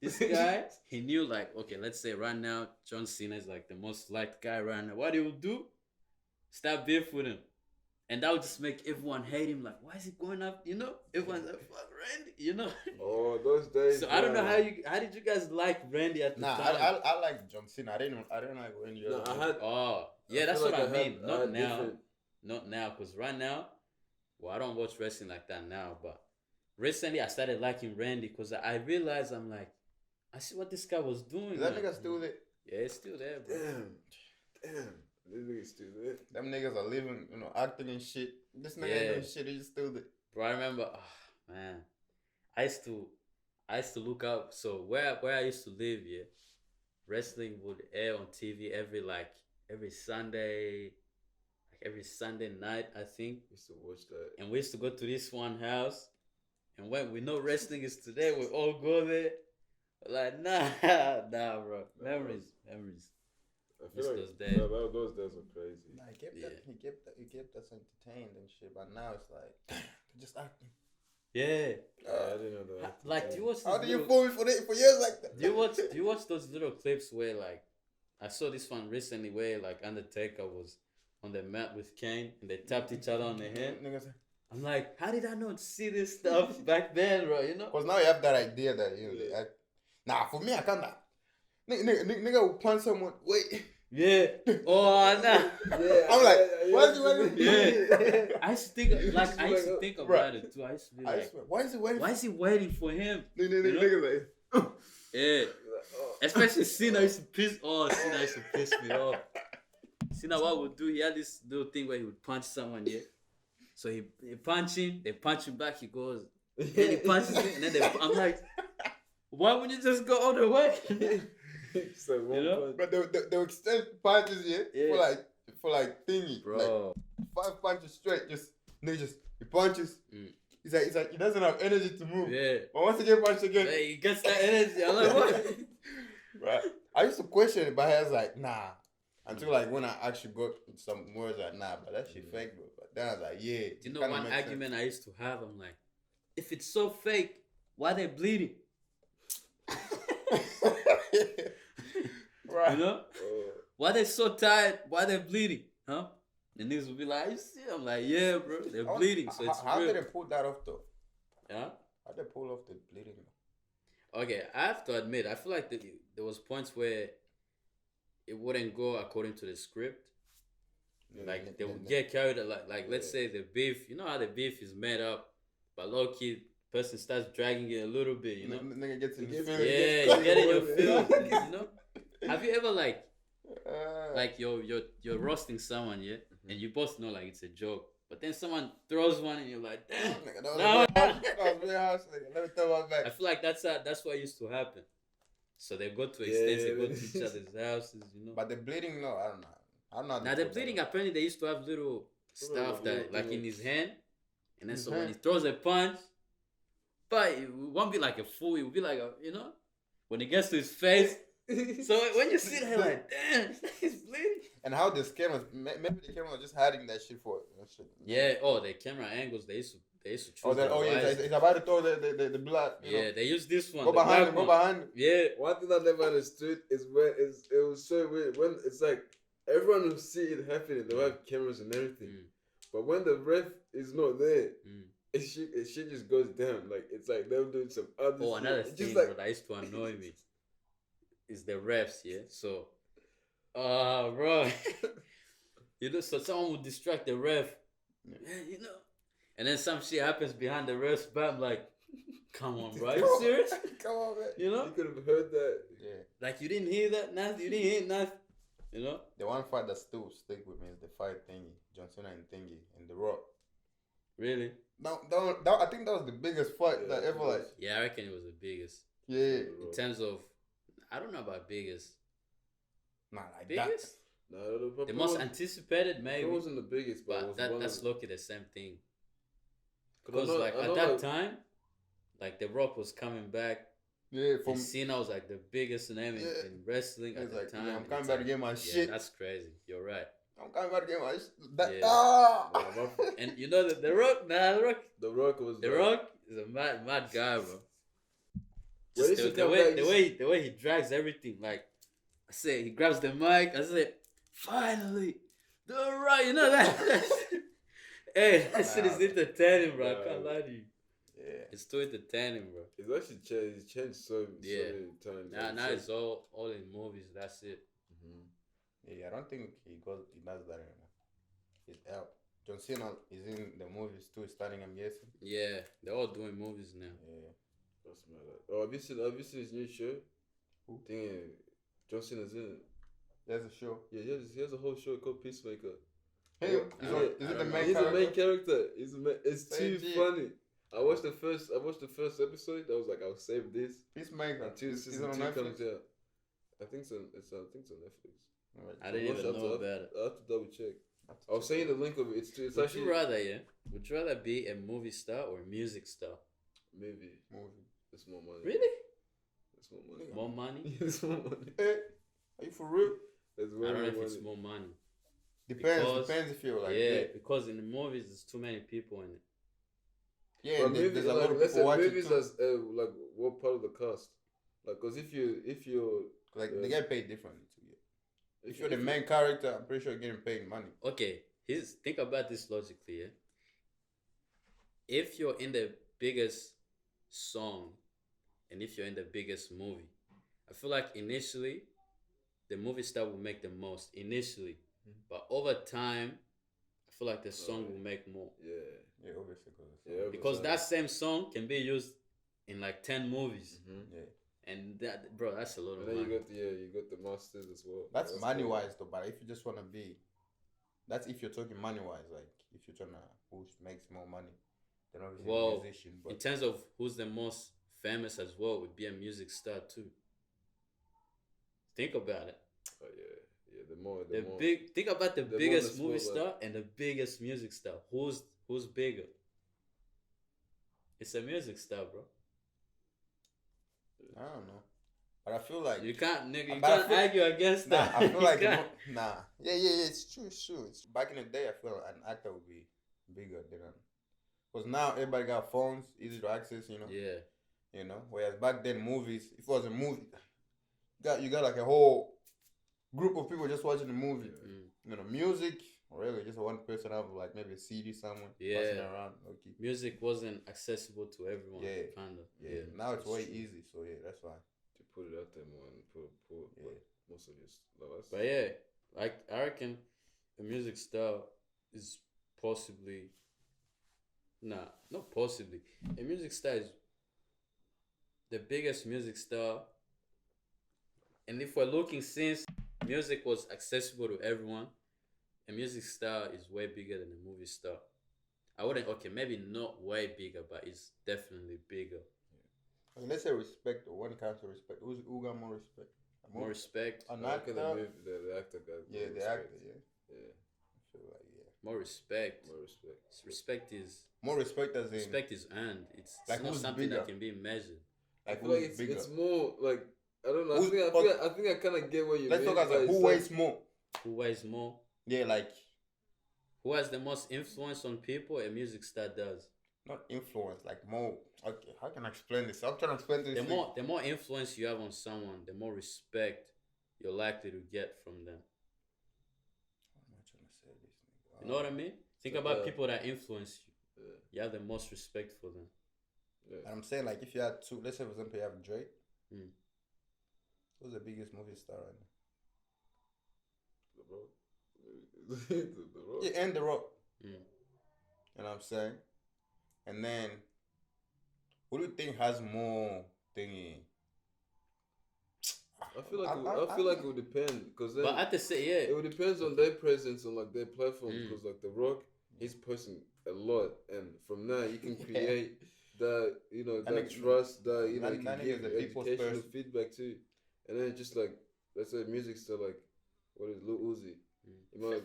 This guy, he knew like, okay, let's say right now, John Cena is like the most liked guy right now. What he will do? Start beef with him. And that would just make everyone hate him. Like, why is he going up? Everyone's like, fuck Randy, Oh, those days. So I don't know how did you guys like Randy at the Nah, time? I like John Cena. I didn't like Randy No, Orton. I had. Oh, yeah, I that's feel what like I mean. I Not had now. different- Not now, because right now, well, I don't watch wrestling like that now, but recently I started liking Randy because I realized I'm like, I see what this guy was doing. Is that man. nigga still there? Yeah, it's still there, bro. Damn. This nigga's still there. Them niggas are living, acting and shit. This nigga Yeah. ain't doing shit. He's still there. Bro, I remember, man, I used to look up. So where I used to live, yeah, wrestling would air on TV every Sunday, like every Sunday night, I think. Used to watch that. And we used to go to this one house, and when we know wrestling is today, we all go there. Like, nah, bro. Memories. I Miss feel like those days. those days were crazy. Nah, he kept Yeah. he kept us entertained and shit. But now it's like they're just acting. Yeah. I didn't know that. Like, do you watch How this do you little- fool me for years like that? do you watch those little clips where, like, I saw this one recently where, like, Undertaker was on the mat with Kane and they tapped each other on the head. Niggas, I'm like, how did I not see this stuff back then, bro? You know? cause now you have that idea that they act. Nah, for me I can't. Nigga will punch someone. Wait. Yeah. Oh, nah. Yeah, I'm like, why is he Yeah. I used to think about Bruh. it too. I used to be I like, swear, why is he waiting? why is he waiting for him? Nigga like, Yeah. Oh. Especially Cena used to piss me off. Cena, what would do? He had this little thing where he would punch someone, yeah. So he punch him, they punch him back, he goes, then he punches him, and then I'm like, why would you just go all the way? It's like one You know? punch. but they extend punches Yeah. for like thingy, Bro. like 5 punches straight. Just nigga just he punches. Mm. He's like he doesn't have energy to move. Yeah. But once he get punched again, Hey, he gets that energy. I'm like, what? right? I used to question it, but I was like, nah. Until like when I actually got some words like nah, but that shit fake, bro. But then I was like, yeah. Do you know kinda one makes sense. argument I used to have? I'm like, if it's so fake, why they bleeding? Right. You know? Oh. Why they so tired? Why they bleeding? Huh? The niggas will be like, you see? I'm like, yeah, bro, they're bleeding, so it's how real. did they pull that off though? Yeah? How did they pull off the bleeding? Okay, I have to admit, I feel like there was points where it wouldn't go according to the script. Like they would get carried like let's say the beef, you know how the beef is made up, but low key person starts dragging it a little bit, you know? Nigga gets in It his gets- feelings. Yeah, you get in your feelings, you know? Have you ever like Like you're roasting someone, yeah? And you both know like it's a joke. But then someone throws one and you're like, damn. nigga, that No. was very harsh, nigga. Let me throw my I back. feel like that's what used to happen. So they go to Yeah, extents, they yeah, go to yeah. each other's houses, you know. But the bleeding, no, I don't know. I don't know. how Now they the pull that bleeding, off. apparently they used to have little stuff that little like in things. his hand, and then His so when he hand? throws a punch, but it won't be like a full. It will be like a, you know, when it gets to his face. So when you see that, like, damn, he's bleeding. And how this camera, maybe the camera was just hiding that shit for that shit. Yeah. Oh, the camera angles they used to choose. Oh, them yeah, wisely. it's about to throw the blood. You Yeah, know. they use this one. Go the behind black him, go one. behind him. Yeah. One thing I never understood is it was so weird when it's like everyone will see it happening. They'll have cameras and everything, Mm. but when the ref is not there, Mm. it shit just goes down. Like it's like they're doing some other. Oh, shit. another It's thing just like that used to annoy me is the refs, yeah? So, bro. You know, so someone would distract the ref. Yeah, you know. And then some shit happens behind the ref's back. I'm like, come on, bro. Are you serious? Come on, man. You know? you could have heard that. Yeah. Like, you didn't hear that? Nothing. You didn't hear nothing. You know? The one fight that still stick with me is the fight thingy, John Cena and Thingy and The Rock. Really? I think that was the biggest fight Yeah, that ever it was. like. Yeah, I reckon it was the biggest. Yeah. In terms of, I don't know about biggest. Nah, like Biggest? No, The most anticipated, maybe. It wasn't the biggest, but, it was But one that's of, low-key the same thing. 'Cause I Because know- like I at know, that like- time, like The Rock was coming back. Yeah, And Cena was like the biggest name in wrestling at It's the like, time. yeah, I'm and coming it's back to like, get my yeah, shit. that's crazy. You're right. I'm coming back to get my shit. That, Yeah. ah! Yeah, my- And you know the Rock, The Rock was The like- Rock is a mad guy, bro. When he Just should the come way back, the way he drags everything. Like I say, he grabs the mic. I say, finally, The Rock. You know that. Hey, that shit is entertaining, bro. I can't lie to you. Yeah. It's too entertaining, bro. It's actually changed. It's changed so Yeah. many times. Now it's all in movies. That's it. Yeah, I don't think he does that anymore. He's out. John Cena is in the movies too, starting, I'm guessing. Yeah, they're all doing movies now. Yeah. That's mad. Oh, have you seen his new show? Who? John Cena's in it. There's a show. Yeah, he has a whole show called Peacemaker. Hey, Yeah. is I it the don't main He's character? the main character. It's Same too shit. funny. I watched the first episode. I was like, I'll save this Peacemaker. until Is it season on 2 Netflix? comes out. I think so. It's on Netflix. Alright. I didn't even know about it. I have to double check. I'll send you the link of it. It's Would actually you rather, Would you rather be a movie star or a music star? maybe Movie. it's more money. Really? It's more money. More money? It's more money. Hey, are you for real? It's I way don't know more if it's money. more money. Depends. Because- If you're like Yeah, because in the movies there's too many people in it. yeah, But and movies, there's a like, lot of let's say people watching movies too. as like what part of the cast? Like, cause if you're Like yeah. they get paid differently too. Yeah. If you're the main character, I'm pretty sure you're getting paid money. Okay, think about this logically. Yeah? If you're in the biggest song and if you're in the biggest movie, I feel like initially the movie star will make the most initially, but over time, I feel like the song will make more. yeah. Yeah, obviously. Yeah, Because that same song can be used in like 10 movies. Yeah. And that, bro, that's a lot of And then money. you got the masters as well. That's money cool. wise though, but if you just wanna be, that's if you're talking money wise. Like if you're trying to push makes more money, then obviously Well, a musician. In But terms of who's the most famous as well, would be a music star too. Think about it. Oh, yeah. The more Think about the the more biggest the movie spotlight. star and the biggest music star. Who's bigger? It's a music star, bro. I don't know. But I feel like You can't, nigga. You But I can't feel- argue against nah. that. I feel You like can't. nah. Yeah. It's true. It's back in the day. I feel an actor would be bigger than because now everybody got phones, easy to access. You know. Yeah. You know. Whereas back then, movies, if it was a movie, you got like a whole group of people just watching the movie. Mm. You know, music. Really, just one person have like maybe a CD somewhere Yeah. passing around. Okay. Music wasn't accessible to everyone. Yeah. Kinda. Yeah. Now it's way true. easy. So yeah, that's why. to put it out there more and put Yeah. like, most of his lovers. But yeah, like I reckon a music star is possibly not possibly. A music star is the biggest music star. And if we're looking since music was accessible to everyone, a music star is way bigger than a movie star. I wouldn't maybe not way bigger, but it's definitely bigger. Okay, let's say respect. Or when it comes to respect, who got more respect? More respect, An Like, actor. the actor got Yeah, more the respect. actor. Yeah. Yeah, I feel like more respect. more respect. more respect as in Respect is earned. It's Like, not who's something bigger? that can be measured. like I feel like who's it's bigger. it's more like I don't know. Who's- I think I kind of get what you Let's mean. talk as but like it's who like- weighs more. Who weighs more? Yeah, like Who has the most influence on people? A music star does. not influence, like more. Okay, how can I explain this? I'm trying to explain this. The more influence you have on someone, the more respect you're likely to get from them. How am I trying to say this? Nigga? You know what I mean? Think So, about people that influence you. Yeah, You have the most respect for them. yeah. And I'm saying like if you had two, let's say for example you have Drake. Mm. Who's the biggest movie star right now? The Rock. The Rock. Yeah, and The Rock. Mm. You know what I'm saying? And then, who do you think has more thingy? I feel like it would depend because then But at the same, it yeah, would depends on their presence on like their platforms Mm. because like The Rock, he's posting a lot, and from there you can create that That that nigga- trust that you that can nigga give is a people's educational person. feedback too, and then just like let's say music star like what is Lil Uzi, he might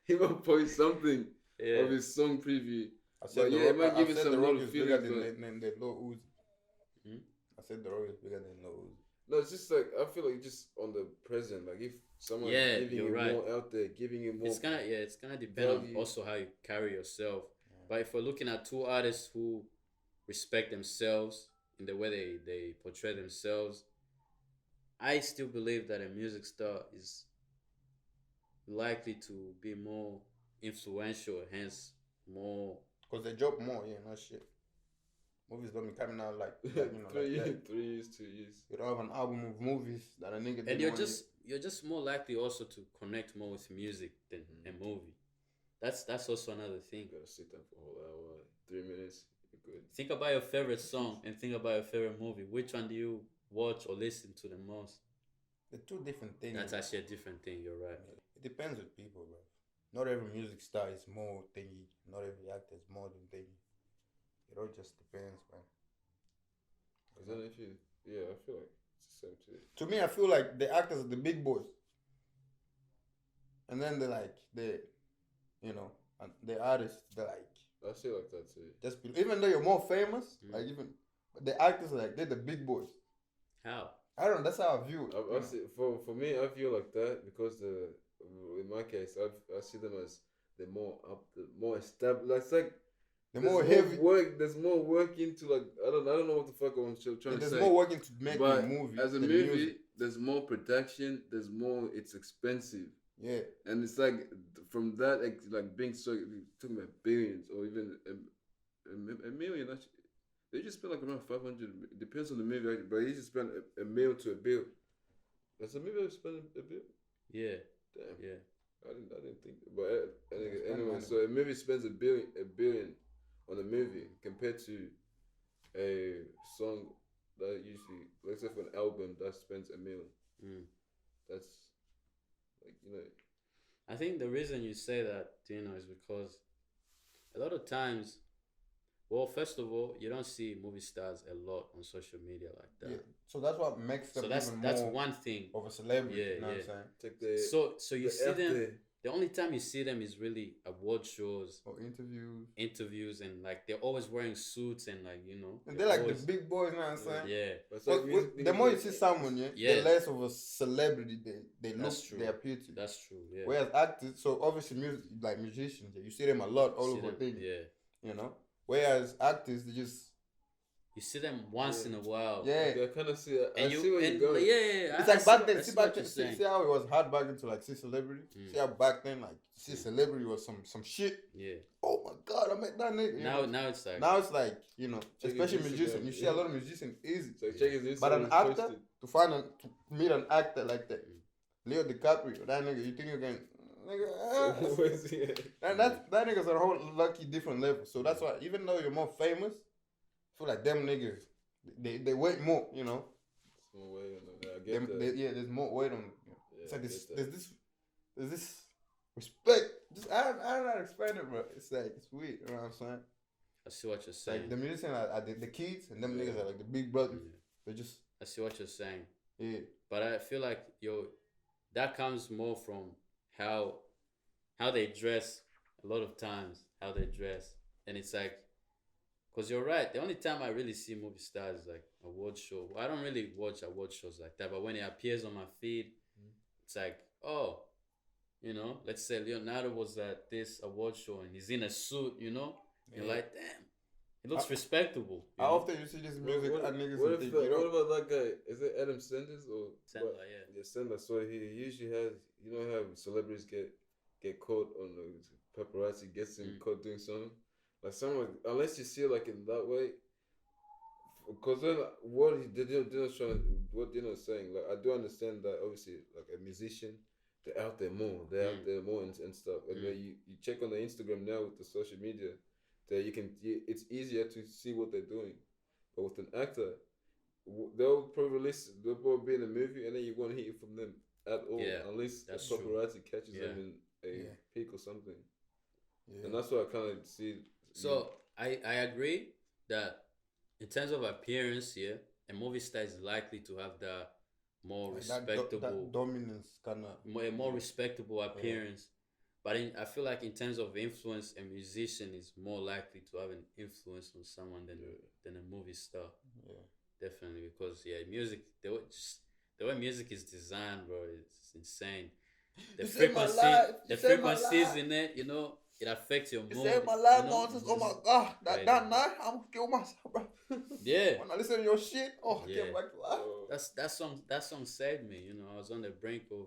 he might post something yeah. of his song preview. I said But The yeah, it Rock, might I give you said some The Rock little is bigger feelings, than the Lil Uzi. Hmm? I said The Rock is bigger than Lil Uzi. No, it's just like I feel like just on the present, like if someone Yeah, giving you're you right. more out there, giving you more. It's gonna depend on value. also how you carry yourself. But if we're looking at two artists who respect themselves in the way they portray themselves, I still believe that a music star is likely to be more influential, hence more. Because they drop more, yeah, no shit. Movies don't be coming out like you know, like that. 3 years, 2 years. You don't have an album of movies that a nigga did And one you're just more likely also to connect more with music than a movie. That's also another thing. You gotta sit down for a whole hour, 3 minutes. You're good. Think about your favorite song and think about your favorite movie. Which one do you watch or listen to the most? They're two different things. That's actually a different thing. You're right. It depends with people, bro. Not every music star is more thingy. Not every actor is more than thingy. It all just depends, man. Cause then if you, I feel like it's the same too. To me, I feel like the actors are the big boys. And then and the artists, they're like, I feel like that too. even though you're more famous, like even the actors are like, they're the big boys. How? I don't know. That's how I view it. I see, for me, I feel like that because in my case, I see them as the more established. It's like The there's more heavy. work. There's more work into like I don't know what the fuck I'm trying to There's say. more working to make But the movie. as a than movie, music. there's more production. There's more. It's expensive. Yeah. And it's like from that, like being so talking about billions or even a million. Actually, they just spend like around 500. Depends on the movie, but you just spend a mil to a bill. That's a movie spend a bill. Yeah. Damn. Yeah. I didn't think. But anyway, money. so a movie spends a billion on a movie compared to a song that usually, let's say for an album that spends a million. That's like I think the reason you say that, Dino, is because a lot of times, well, first of all, you don't see movie stars a lot on social media like that. Yeah. So that's what makes them So that's even that's more one thing. of a celebrity. Yeah, You know what I'm yeah. saying? take the So you the see F them. there. The only time you see them is really award shows, Or interviews, and like they're always wearing suits and like And they're like always, the big boys, you know what I'm saying? yeah. But it's But like music the videos, more you see someone, the Yeah. less of a celebrity they look, That's true. they appear to. That's true. Yeah. Whereas actors, so obviously like musicians, you see them a lot all See over them, things, yeah. you know. Whereas actors, they just You see them once in a while. yeah. I kind of see. I And see where you're going. yeah. It's I like see back what- then. I See see back what then. you're See, saying. see how it was hard back then to like see celebrity. See how back then like see celebrity was some shit. Yeah. Oh my god, I met that nigga. you know? Now it's like Now it's like Check especially his Instagram, musicians. You see a lot of musicians easy. So check his Instagram. But an it's actor posted. to meet an actor like that, Leo DiCaprio, that nigga, you think you can, nigga? Where's he at? And that nigga's on a whole lucky different level. So that's why even though you're more famous, I feel like them niggas they weight more, you know. Small way on that. I get that. There's more weight on. Yeah, It's I like this, get that. there's this respect. Just I don't know how to explain it, bro. It's like it's weird. You know what I'm saying? I see what you're saying. Like the musicians are the kids, and them niggas are like the big brothers. Yeah. They just I see what you're saying. yeah. But I feel like that comes more from how they dress. A lot of times, how they dress, and it's like, cause you're right. The only time I really see movie stars is like award show. I don't really watch award shows like that, but when it appears on my feed, it's like, oh, let's say Leonardo was at this award show and he's in a suit, You're like, damn, it looks respectable. you How know? often you see this music What, and niggas what, and if think, the, what about that guy? Is it Adam Sanders or Sandler, what? yeah. Yeah, Sandler. So he usually has, how celebrities get caught on paparazzi gets him caught doing something. Like someone, unless you see it like in that way, because then what Dino's saying, like I do understand that obviously like a musician, they're out there more, and stuff. And when you check on the Instagram now with the social media, that it's easier to see what they're doing. But with an actor, they'll probably be in a movie and then you won't hear from them at all, unless that's paparazzi catches them in a peak or something. And that's what I kind of see. So I agree that in terms of appearance, a movie star is likely to have the more respectable, that dominance kind of a more respectable appearance. But I feel like in terms of influence, a musician is more likely to have an influence on someone than a movie star. Yeah, definitely, because music, the way music is designed, bro, it's insane. The frequencies in it, it affects your mood. You saved my life, Moses. Oh my God, that night I'm gonna kill myself, bro. Yeah. When I listen to your shit, I came back to life. That song saved me. I was on the brink of,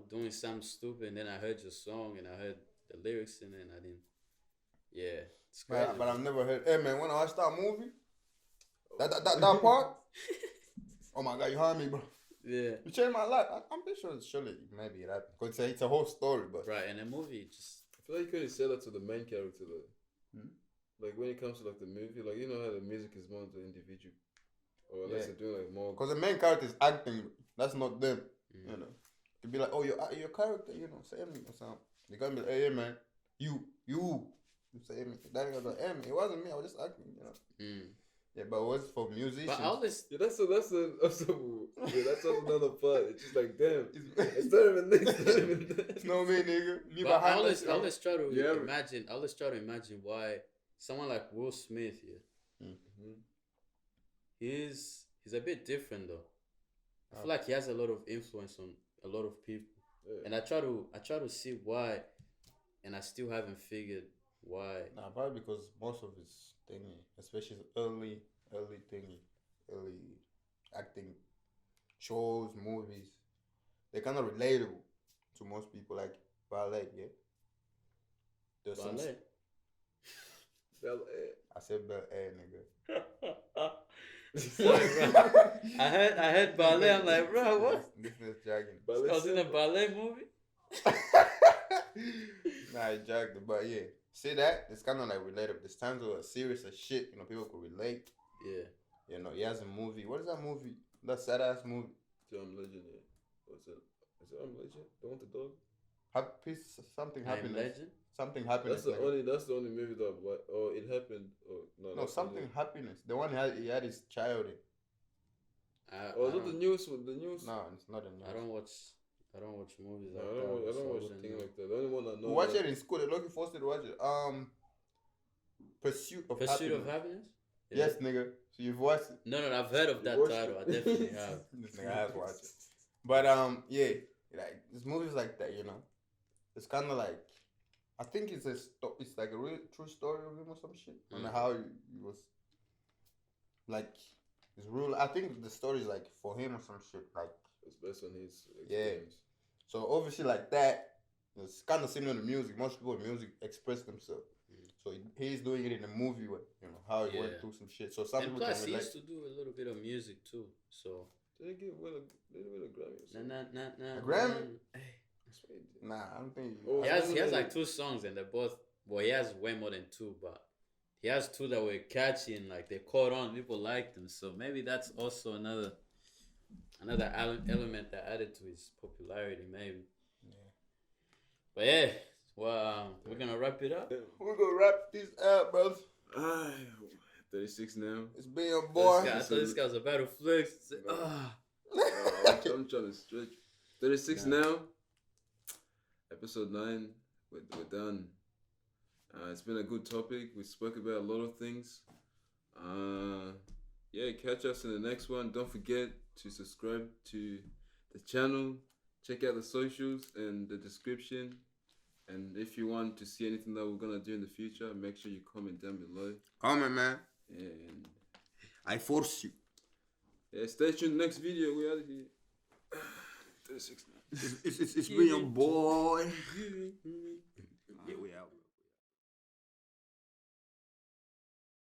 doing something stupid, and then I heard your song and I heard the lyrics in it, and I didn't. Yeah, it's crazy. But I've never heard. Hey man, when I watched that movie, that part. Oh my God, you heard me, bro. Yeah. You changed my life. I'm pretty sure surely maybe that because it's a whole story, but right in a movie, just I feel like you couldn't say that to the main character though. Like when it comes to like the movie, like how the music is more the individual, or unless they're doing like more. Because the main character is acting. That's not them. You know, you'd be like, oh, your character. Say me or something. They gonna be like, hey man, you say me. That nigga's like, hey man, it wasn't me. I was just acting. Yeah, but what's for musicians? But all this, that's another part. It's just like damn, it's not even this. It's not even that. It's not me, nigga. Me but I behind always that shit. try to imagine. I always try to imagine why someone like Will Smith, he's a bit different though. I feel like he has a lot of influence on a lot of people, and I try to see why, and I still haven't figured why. Nah, probably because most of his thingy, especially his early thingy, early acting shows, movies, they're kind of relatable to most people. Like ballet, yeah. There's some. Ballet. I said ballet, nigga. Sorry, bro. I heard ballet. I'm like, bro, what? This is dragging. I was in a ballet movie. Nah, I jagged it, but yeah. See that? It's kind of like relatable. There's times where serious as shit, you know, people could relate. Yeah. You know, he has a movie. What is that movie? That sad ass movie. I'm Legend. Yeah. What's it? Is it I'm Legend? The one with the dog? Happy something I'm happiness. Legend. Something happiness. That's the only movie that or it happened or no. No, something happiness. The one he had his child in. Oh, is it the news? The news? No, it's not a news. I don't watch movies like I that. don't watch things like that. The only one I know. We watch it in school. They're looking forced to watch it. Pursuit of Happiness. Yeah. Yes, nigga. So you've watched it. No, I've heard of that title. I definitely have. This nigga has watched it. But yeah, like this movies like that, you know. It's kind of like, I think it's like a real true story of him or some shit. And how he was like, it's real. I think the story is like for him or some shit. Like it's based on his experience. Yeah. So obviously like that, it's kind of similar to music. Most people in music express themselves. So he's doing it in a movie way, you know, how he went through some shit. So some and people plus can he relate. used to do a little bit of music too. So Did they win a Grammy or something? nah. A Grammy? Hey. Nah, I don't think. Oh, He has like 2 songs and they're both. Well, he has way more than 2, but he has 2 that were catchy and like they caught on. People liked them, so maybe that's also another element that added to his popularity, maybe. Yeah. But yeah, well, we're gonna wrap it up. We're gonna wrap this up, bro. 36 now. It's been your boy. I thought this guy was about to flex. I'm trying to stretch. 36 now. Episode 9. We're done. It's been a good topic. We spoke about a lot of things. Yeah, catch us in the next one. Don't forget to subscribe to the channel. Check out the socials and the description. And if you want to see anything that we're gonna do in the future, make sure you comment down below. Comment, man. And I force you. yeah, stay tuned. Next video, we out of here. 36 now. It's been your boy. Yeah, we out.